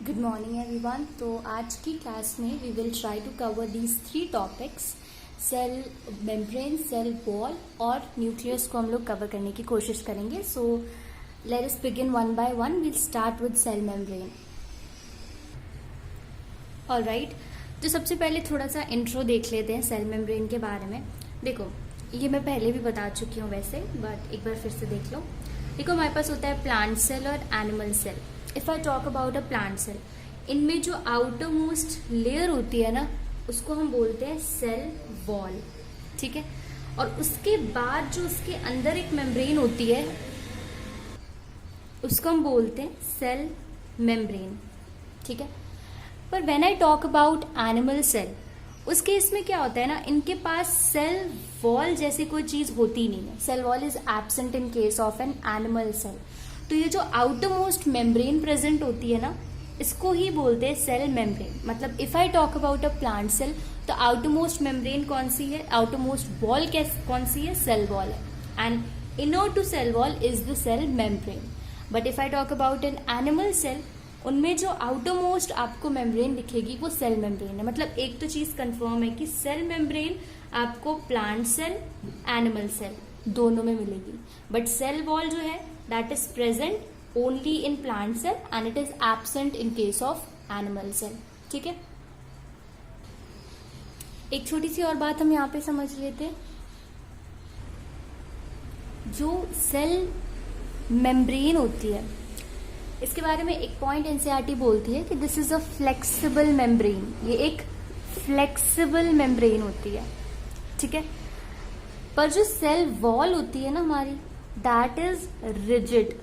Good morning everyone. तो आज की क्लास में we will try to cover these 3 topics. Cell membrane, cell wall और न्यूक्लियस को हम लोग कवर करने की कोशिश करेंगे। So let us begin one by one. Will start with cell membrane. Alright, तो सबसे पहले थोड़ा सा इंट्रो देख लेते हैं सेल मेम्ब्रेन के बारे में। देखो, ये मैं पहले भी बता चुकी हूँ वैसे, बट एक बार फिर से देख लो। देखो, हमारे पास होता है प्लांट सेल और animal cell. If I talk about a plant cell, इनमें जो आउटर मोस्ट लेयर होती है ना, उसको हम बोलते हैं सेल वॉल, ठीक है। और उसके बाद जो उसके अंदर एक मेम्ब्रेन होती है, उसको हम बोलते हैं सेल मेम्ब्रेन, ठीक है। पर when I talk about animal cell, उस केस में क्या होता है ना, इनके पास सेल वॉल जैसी कोई चीज होती नहीं है। Cell wall is absent in case of an animal cell. तो ये जो आउटर मोस्ट मेम्ब्रेन प्रेजेंट होती है ना, इसको ही बोलते हैं सेल मेम्ब्रेन। मतलब if I talk about a plant cell, तो आउटर मोस्ट मेम्ब्रेन कौन सी है, आउटर मोस्ट वॉल कौन सी है, सेल वॉल है। And inner to cell wall is the cell membrane. But if I talk about an animal cell, उनमें जो आउटर मोस्ट आपको मेम्ब्रेन दिखेगी वो सेल मेम्ब्रेन है। मतलब एक तो चीज कंफर्म है कि सेल मेम्ब्रेन आपको प्लांट सेल, एनिमल सेल दोनों में मिलेगी। बट सेल वॉल जो है, that is present only in plant cell and it is absent in case of animal cell, ठीक है। एक छोटी सी और बात हम यहाँ पे समझ लेते हैं। जो सेल मेम्ब्रेन होती है, इसके बारे में एक पॉइंट एनसीईआरटी बोलती है कि this is a flexible membrane. ये एक फ्लेक्सिबल मेम्ब्रेन होती है, ठीक है। पर जो सेल वॉल होती है ना हमारी, दैट इज रिजिड।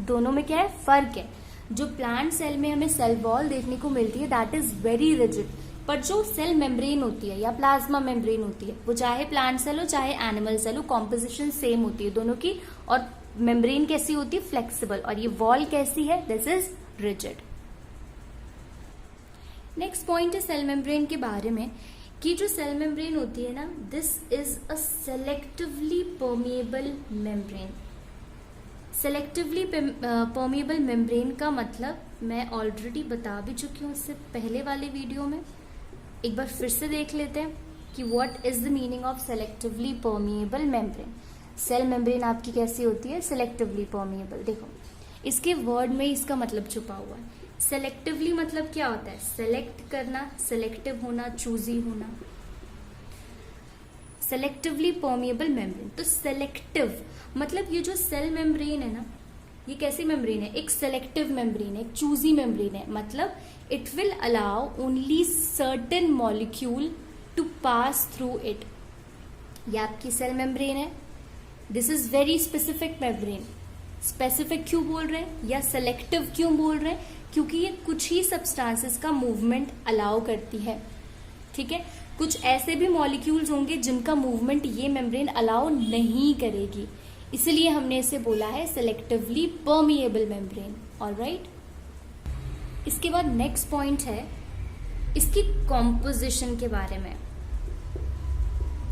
दोनों में क्या है, फर्क है। जो प्लांट सेल में हमें सेल वॉल देखने को मिलती है, दैट इज वेरी रिजिड। पर जो सेल मेम्ब्रेन होती है या प्लाज्मा मेम्ब्रेन होती है, वो चाहे प्लांट सेल हो चाहे एनिमल सेल हो, कॉम्पोजिशन सेम होती है दोनों की। और मेम्ब्रेन कैसी होती है, फ्लेक्सिबल। और ये वॉल कैसी है, this is rigid. Next point है सेल मेम्ब्रेन के बारे में कि जो सेल मेम्ब्रेन होती है ना, this is a selectively permeable membrane. Selectively permeable membrane का मतलब मैं ऑलरेडी बता भी चुकी हूँ इससे पहले वाले वीडियो में। एक बार फिर से देख लेते हैं कि what is the meaning of selectively permeable membrane. Cell membrane आपकी कैसी होती है, सेलेक्टिवली परमिएबल। देखो, इसके वर्ड में इसका मतलब छुपा हुआ है। सेलेक्टिवली मतलब क्या होता है, सेलेक्ट करना, सेलेक्टिव होना, चूजी होना। सेलेक्टिवली परमिएबल मेम्ब्रेन, तो सेलेक्टिव मतलब ये जो सेल मेम्ब्रेन है ना, ये कैसी मेम्ब्रेन है, एक सेलेक्टिव मेम्ब्रेन है, एक चूजी मेम्ब्रेन है। मतलब it will allow only certain molecule to pass through it. ये आपकी सेल मेम्ब्रेन है। This is very specific membrane. Specific क्यों बोल रहे हैं या सेलेक्टिव क्यों बोल रहे हैं, क्योंकि ये कुछ ही सब्सटेंसेस का मूवमेंट अलाउ करती है, ठीक है। कुछ ऐसे भी मॉलिक्यूल्स होंगे जिनका मूवमेंट ये मेम्ब्रेन अलाउ नहीं करेगी, इसलिए हमने इसे बोला है सेलेक्टिवली परमिएबल मेम्ब्रेन। ऑलराइट, इसके बाद नेक्स्ट पॉइंट है इसकी कॉम्पोजिशन के बारे में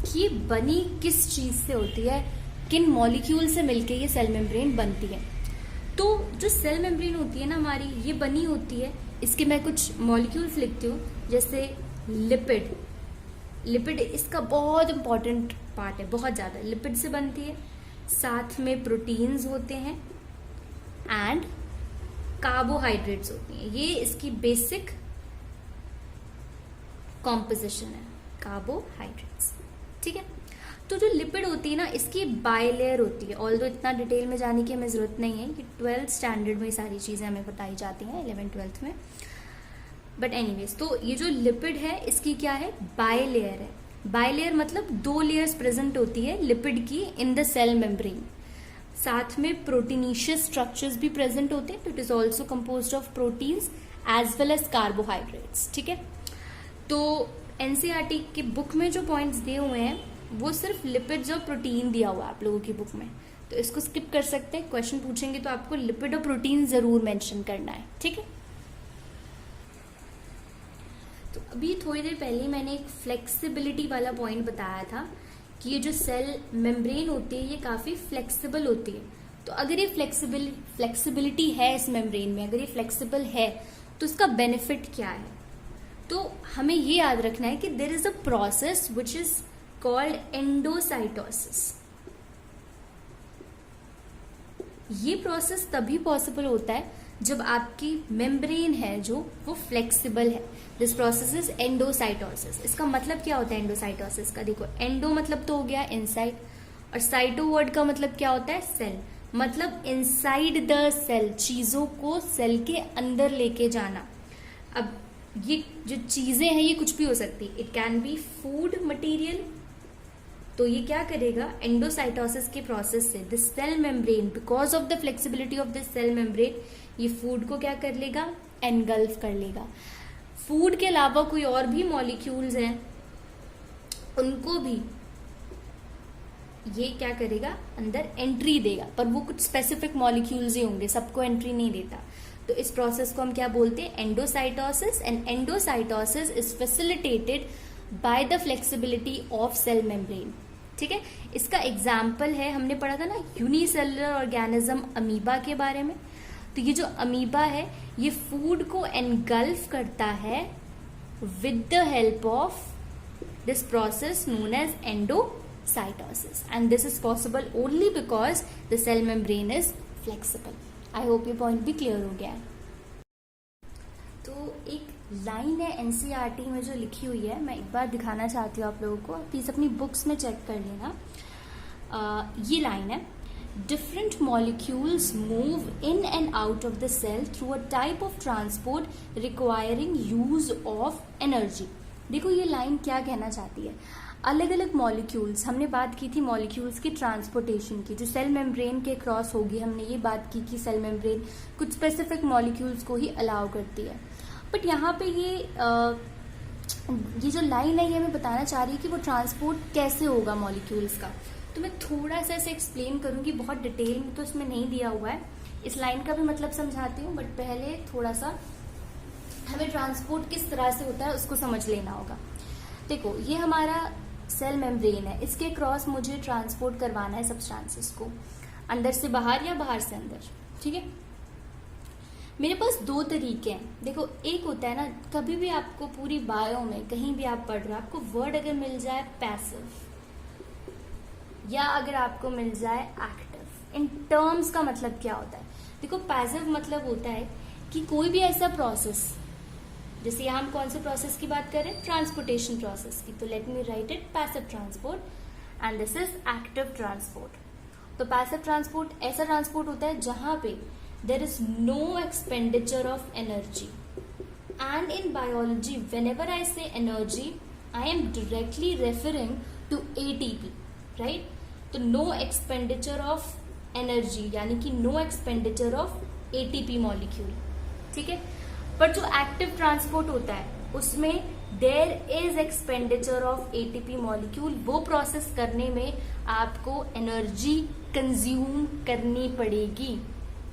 कि ये बनी किस चीज से होती है, किन मॉलिक्यूल से मिलके ये सेल मेम्ब्रेन बनती है। तो जो सेल मेम्ब्रेन होती है ना हमारी, ये बनी होती है, इसके मैं कुछ मॉलिक्यूल्स लिखती हूँ, जैसे लिपिड। लिपिड इसका बहुत इंपॉर्टेंट पार्ट है, बहुत ज्यादा। लिपिड से बनती है, साथ में प्रोटीन्स होते हैं एंड कार्बोहाइड्रेट्स होती हैं। ये इसकी बेसिक कॉम्पोजिशन है, कार्बोहाइड्रेट्स, ठीक है। तो जो लिपिड होती है ना, इसकी बायलेयर होती है। ऑल्दो इतना डिटेल में जाने की हमें जरूरत नहीं है कि 12th स्टैंडर्ड में सारी चीजें हमें बताई जाती हैं, 11th-12th में। बट एनीवेज, तो ये जो लिपिड है इसकी क्या है, बायलेयर है। बायलेयर मतलब 2 लेयर्स प्रेजेंट होती है लिपिड की इन द सेल मेम्ब्रेन। साथ में प्रोटीनिशियस स्ट्रक्चर्स भी प्रेजेंट होते हैं, तो it is also composed of proteins as well as carbohydrates, ठीक है। तो एनसीईआरटी की बुक में जो पॉइंट्स दिए हुए हैं वो सिर्फ लिपिड्स और प्रोटीन दिया हुआ है आप लोगों की बुक में, तो इसको स्किप कर सकते हैं। क्वेश्चन पूछेंगे तो आपको लिपिड और प्रोटीन जरूर मेंशन करना है, ठीक है। तो अभी थोड़ी देर पहले मैंने एक फ्लेक्सिबिलिटी वाला पॉइंट बताया था कि ये जो सेल मेम्ब्रेन होती है ये काफी फ्लेक्सिबल होती है। तो अगर ये फ्लेक्सिबिलिटी है इस मेम्ब्रेन में, अगर ये फ्लेक्सिबल है, तो इसका बेनिफिट क्या है? तो हमें ये याद रखना है कि there is a process which is called endocytosis. ये प्रोसेस तभी पॉसिबल होता है जब आपकी मेम्ब्रेन है जो वो फ्लेक्सिबल है। This process is endocytosis. इसका मतलब क्या होता है एंडोसाइटोसिस का? देखो, एंडो मतलब तो हो गया इनसाइड, और साइटो वर्ड का मतलब क्या होता है? सेल। मतलब इनसाइड द सेल, चीजों को सेल के अंदर लेके जाना। अब ये जो चीजें हैं ये कुछ भी हो सकती है, it can be food material. तो ये क्या करेगा? एंडोसाइटोसिस के प्रोसेस से this cell membrane, because of the flexibility of this cell membrane, ये फूड को क्या कर लेगा? एनगल्फ कर लेगा। फूड के अलावा कोई और भी मॉलिक्यूल्स हैं, उनको भी ये क्या करेगा? अंदर एंट्री देगा, पर वो कुछ स्पेसिफिक मॉलिक्यूल्स ही होंगे, सबको एंट्री नहीं देता। तो इस प्रोसेस को हम क्या बोलते हैं? Endocytosis. And endocytosis is facilitated by the flexibility of cell membrane. ठीक है, इसका एग्जाम्पल है, हमने पढ़ा था ना यूनिसेलुलर ऑर्गेनिज्म अमीबा के बारे में। तो ये जो अमीबा है ये फूड को एनगल्फ करता है with the help of this process known as endocytosis, and this is possible only because the cell membrane is flexible. I hope ये पॉइंट भी क्लियर हो गया है। तो एक लाइन है एनसीईआरटी में जो लिखी हुई है, मैं एक बार दिखाना चाहती हूँ आप लोगों को, प्लीज अपनी बुक्स में चेक कर लेना। ये लाइन है, different molecules move in and out of the cell through a type of transport requiring use of energy। देखो ये लाइन क्या कहना चाहती है? अलग अलग मॉलिक्यूल्स, हमने बात की थी मॉलिक्यूल्स की ट्रांसपोर्टेशन की, जो सेल मेम्ब्रेन के क्रॉस होगी। हमने ये बात की कि सेल मेम्ब्रेन कुछ स्पेसिफिक मॉलिक्यूल्स को ही अलाउ करती है। बट यहाँ पे ये जो लाइन है ये हमें बताना चाह रही है कि वो ट्रांसपोर्ट कैसे होगा मॉलिक्यूल्स का। तो मैं थोड़ा सा इसे एक्सप्लेन करूंगी, बहुत डिटेल में तो इसमें नहीं दिया हुआ है। इस लाइन का भी मतलब समझाती हूँ, बट पहले थोड़ा सा हमें ट्रांसपोर्ट किस तरह से होता है उसको समझ लेना होगा। देखो, ये हमारा सेल मेम्ब्रेन है, इसके क्रॉस मुझे ट्रांसपोर्ट करवाना है सब्सटेंसेस को, अंदर से बाहर या बाहर से अंदर। ठीक है, मेरे पास दो तरीके हैं। देखो, एक होता है ना, कभी भी आपको पूरी बायो में कहीं भी आप पढ़ रहे हो, आपको वर्ड अगर मिल जाए पैसिव या अगर आपको मिल जाए एक्टिव, इन टर्म्स का मतलब क्या होता है? देखो, पैसिव मतलब होता है कि कोई भी ऐसा प्रोसेस, जैसे यहाँ हम कौन से प्रोसेस की बात कर रहे हैं? ट्रांसपोर्टेशन प्रोसेस की। तो let me write it, passive transport and this is active transport. तो पैसिव ट्रांसपोर्ट ऐसा ट्रांसपोर्ट होता है जहां पे there is no expenditure of energy. And in biology whenever I say energy, I am directly referring to ATP, right? तो no expenditure of energy यानी कि no expenditure of ATP molecule. ठीक है, पर जो एक्टिव ट्रांसपोर्ट होता है उसमें there is expenditure of ATP molecule. वो प्रोसेस करने में आपको एनर्जी कंज्यूम करनी पड़ेगी,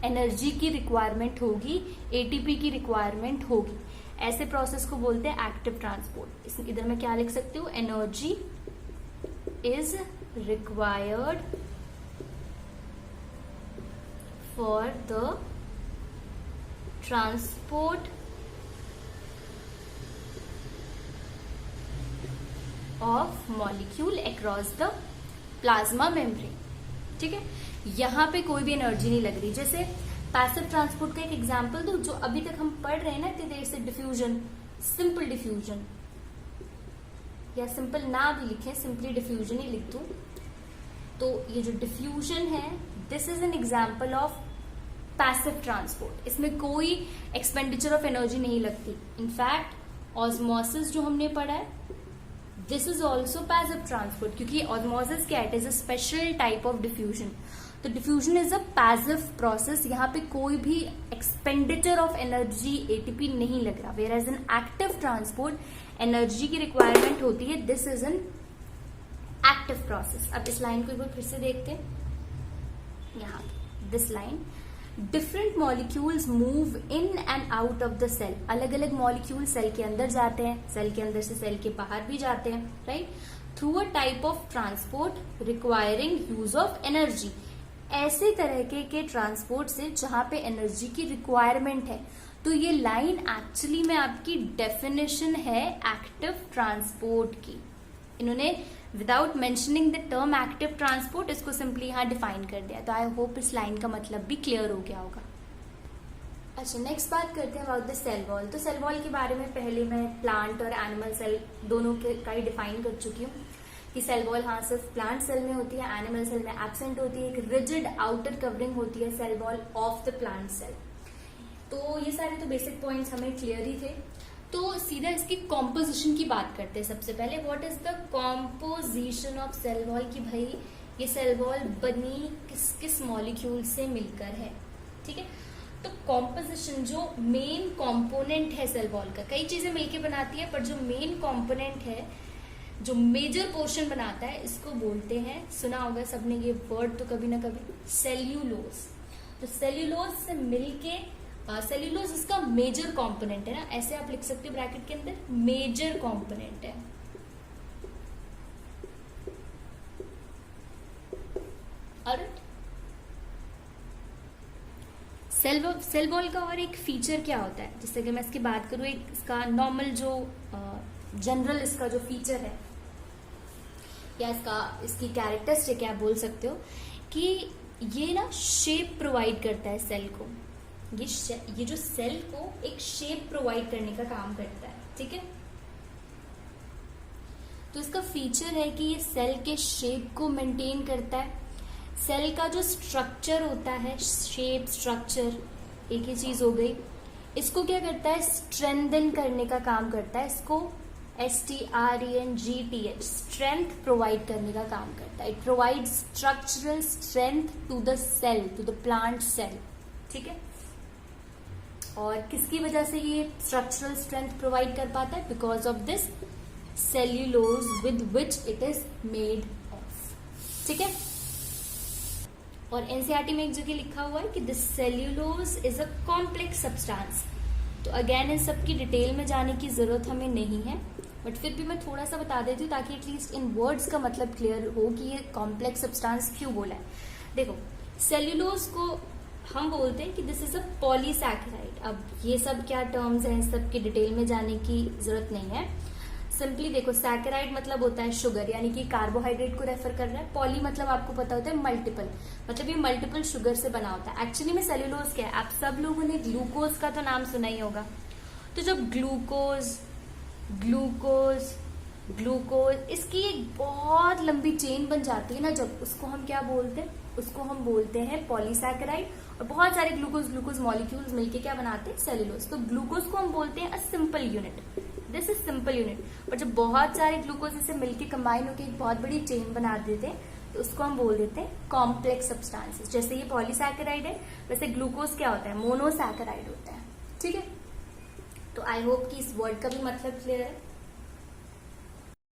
एनर्जी की रिक्वायरमेंट होगी, एटीपी की रिक्वायरमेंट होगी। ऐसे प्रोसेस को बोलते हैं एक्टिव ट्रांसपोर्ट। इधर मैं क्या लिख सकती हूँ? Energy is required for the transport of molecule across the plasma membrane। ठीक है, यहां पे कोई भी एनर्जी नहीं लग रही। जैसे पैसिव ट्रांसपोर्ट का एक एग्जांपल दो, जो अभी तक हम पढ़ रहे हैं ना इतनी देर से, डिफ्यूजन, सिंपल डिफ्यूजन, या सिंपल ना भी लिखे, सिंपली डिफ्यूजन ही लिख दूं। तो ये जो डिफ्यूजन है, this is an example of passive transport. इसमें कोई एक्सपेंडिचर ऑफ एनर्जी नहीं लगती। इनफैक्ट ऑस्मोसिस जो हमने पढ़ा है, this is also passive transport, क्योंकि ऑस्मोसिस क्या है? It is a special type of diffusion. तो diffusion is a passive process, यहाँ पे कोई भी एक्सपेंडिचर ऑफ एनर्जी एटीपी नहीं लग रहा। Whereas an active transport energy की रिक्वायरमेंट होती है। This is an active process. अब इस लाइन को एक बार फिर से देखते हैं। यहाँ this line, different molecules move in and out of the cell. अलग अलग मॉलिक्यूल सेल के अंदर जाते हैं, सेल के अंदर से सेल के बाहर भी जाते हैं, right? Through a type of transport requiring use of energy. ऐसे तरह के ट्रांसपोर्ट से जहां पे एनर्जी की रिक्वायरमेंट है। तो ये लाइन एक्चुअली में आपकी डेफिनेशन है एक्टिव ट्रांसपोर्ट की। इन्होंने without mentioning the term active transport इसको सिंपली यहाँ डिफाइन कर दिया। तो आई होप इस लाइन का मतलब भी क्लियर हो गया होगा। अच्छा, नेक्स्ट बात करते हैं अबाउट द सेल वॉल। तो सेल वॉल के बारे में पहले मैं प्लांट और एनिमल सेल दोनों का ही डिफाइन कर चुकी हूँ कि सेल वॉल हाँ सिर्फ प्लांट सेल में होती है, एनिमल सेल में एब्सेंट होती है। एक रिजिड आउटर कवरिंग होती है cell wall of the plant cell. तो ये सारे तो बेसिक पॉइंट्स हमें क्लियर ही थे। तो सीधा इसकी कॉम्पोजिशन की बात करते हैं। सबसे पहले what is the composition of cell wall, कि भाई ये सेल वॉल बनी किस किस मॉलिक्यूल से मिलकर है। ठीक है, तो कॉम्पोजिशन जो मेन कंपोनेंट है सेल वॉल का, कई चीजें मिलके बनाती है पर जो मेन कंपोनेंट है, जो मेजर पोर्शन बनाता है, इसको बोलते हैं, सुना होगा सबने ये वर्ड तो कभी ना कभी, सेल्यूलोज। तो सेल्यूलोज से मिलके सेल्यूलोज इसका मेजर कंपोनेंट है ना, ऐसे आप लिख सकते हो ब्रैकेट के अंदर, मेजर कंपोनेंट है। और सेल वॉल का और एक फीचर क्या होता है, जैसे कि मैं इसकी बात करूं, एक इसका नॉर्मल जो जनरल इसका जो फीचर है या इसकी कैरेक्टरिस्टिक क्या बोल सकते हो कि ये ना शेप प्रोवाइड करता है सेल को। ये जो सेल को एक शेप प्रोवाइड करने का काम करता है। ठीक है, तो इसका फीचर है कि ये सेल के शेप को मेंटेन करता है। सेल का जो स्ट्रक्चर होता है, शेप स्ट्रक्चर एक ही चीज हो गई, इसको क्या करता है, स्ट्रेंथन करने का काम करता है। इसको STRENGTH स्ट्रेंथ प्रोवाइड करने का काम करता है। It provide structural strength to the cell, to the plant cell. ठीक है, और किसकी वजह से ये स्ट्रक्चरल स्ट्रेंथ प्रोवाइड कर पाता है, because of this cellulose with which it is made of. ठीक है, और एनसीईआरटी में एक जगह लिखा हुआ है कि this cellulose is a complex substance. तो अगेन इन सब की डिटेल में जाने की जरूरत हमें नहीं है, बट फिर भी मैं थोड़ा सा बता देती हूँ ताकि एटलीस्ट इन वर्ड्स का मतलब क्लियर हो कि ये कॉम्प्लेक्स सब्सटेंस क्यों बोला है। देखो, सेल्यूलोज को हम बोलते हैं कि दिस इज अ पॉलीसैकेराइड। अब ये सब क्या टर्म्स हैं, इस सब की डिटेल में जाने की जरूरत नहीं है। सिंपली देखो, सैकेराइड मतलब होता है शुगर, यानी कि कार्बोहाइड्रेट को रेफर कर रहा है। पॉली मतलब आपको पता होता है मल्टीपल, मतलब ये मल्टीपल शुगर से बना होता है। एक्चुअली में सेल्यूलोज क्या है, आप सब लोगों ने ग्लूकोज का तो नाम सुना ही होगा। तो जब ग्लूकोज ग्लूकोज ग्लूकोज इसकी एक बहुत लंबी चेन बन जाती है ना, जब उसको हम क्या बोलते हैं, उसको हम बोलते हैं पॉलीसैकेराइड। और बहुत सारे ग्लूकोज मॉलिक्यूल्स मिलके क्या बनाते हैं, सेल्यूलोज। तो ग्लूकोज को हम बोलते हैं a simple unit, this is simple unit. और जब बहुत सारे ग्लूकोज से मिलके कंबाइन होकर एक बहुत बड़ी चेन बना देते हैं तो उसको हम बोल देते हैं कॉम्प्लेक्स सब्सटेंसेस। जैसे ये पॉलीसैकेराइड है, वैसे ग्लूकोज क्या होता है, मोनोसैकेराइड होता है। ठीक है, तो आई होप कि इस वर्ड का भी मतलब क्लियर है।